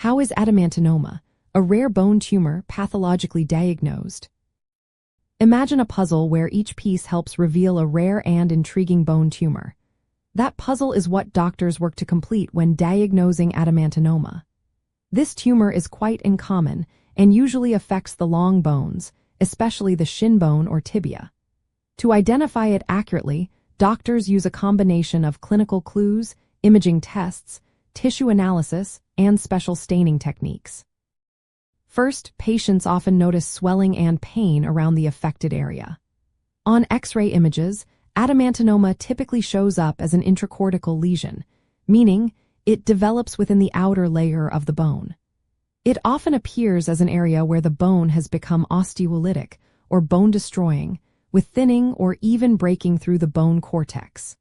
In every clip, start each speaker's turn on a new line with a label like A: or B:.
A: How is adamantinoma, a rare bone tumor, pathologically diagnosed? Imagine a puzzle where each piece helps reveal a rare and intriguing bone tumor. That puzzle is what doctors work to complete when diagnosing adamantinoma. This tumor is quite uncommon and usually affects the long bones, especially the shin bone or tibia. To identify it accurately, doctors use a combination of clinical clues, imaging tests, tissue analysis, and special staining techniques. First, patients often notice swelling and pain around the affected area. On X-ray images, adamantinoma typically shows up as an intracortical lesion, meaning it develops within the outer layer of the bone. It often appears as an area where the bone has become osteolytic or bone-destroying, with thinning or even breaking through the bone cortex.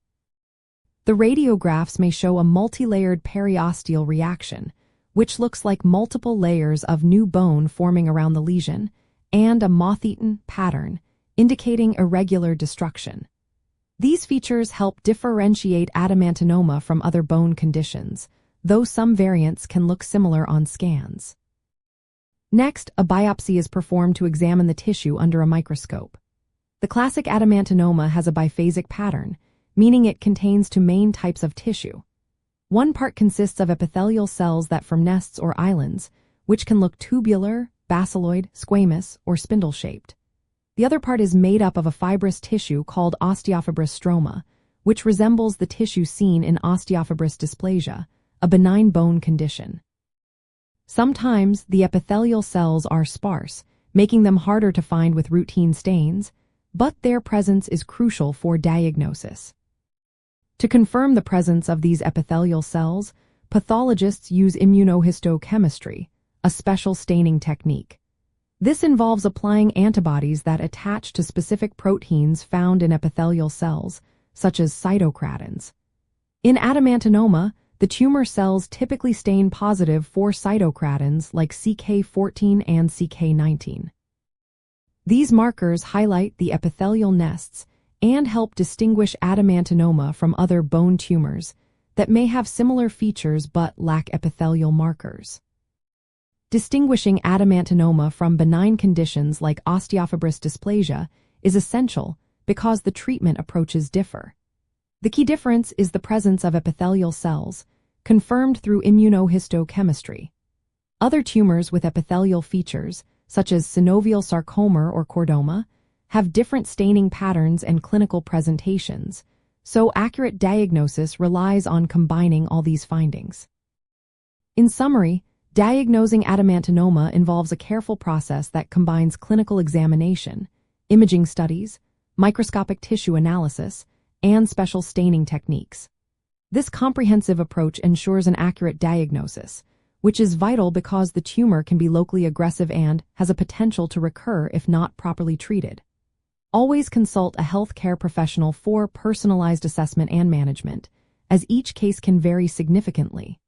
A: The radiographs may show a multi-layered periosteal reaction, which looks like multiple layers of new bone forming around the lesion, and a moth-eaten pattern, indicating irregular destruction. These features help differentiate adamantinoma from other bone conditions, though some variants can look similar on scans. Next, a biopsy is performed to examine the tissue under a microscope. The classic adamantinoma has a biphasic pattern, meaning it contains two main types of tissue. One part consists of epithelial cells that form nests or islands, which can look tubular, basiloid, squamous, or spindle-shaped. The other part is made up of a fibrous tissue called osteofibrous stroma, which resembles the tissue seen in osteofibrous dysplasia, a benign bone condition. Sometimes the epithelial cells are sparse, making them harder to find with routine stains, but their presence is crucial for diagnosis. To confirm the presence of these epithelial cells, pathologists use immunohistochemistry, a special staining technique. This involves applying antibodies that attach to specific proteins found in epithelial cells, such as cytokratins. In adamantinoma, the tumor cells typically stain positive for cytokratins like CK14 and CK19. These markers highlight the epithelial nests and help distinguish adamantinoma from other bone tumors that may have similar features but lack epithelial markers. Distinguishing adamantinoma from benign conditions like osteofibrous dysplasia is essential because the treatment approaches differ. The key difference is the presence of epithelial cells, confirmed through immunohistochemistry. Other tumors with epithelial features, such as synovial sarcoma or chordoma, have different staining patterns and clinical presentations, so accurate diagnosis relies on combining all these findings. In summary, diagnosing adamantinoma involves a careful process that combines clinical examination, imaging studies, microscopic tissue analysis, and special staining techniques. This comprehensive approach ensures an accurate diagnosis, which is vital because the tumor can be locally aggressive and has a potential to recur if not properly treated. Always consult a healthcare professional for personalized assessment and management, as each case can vary significantly.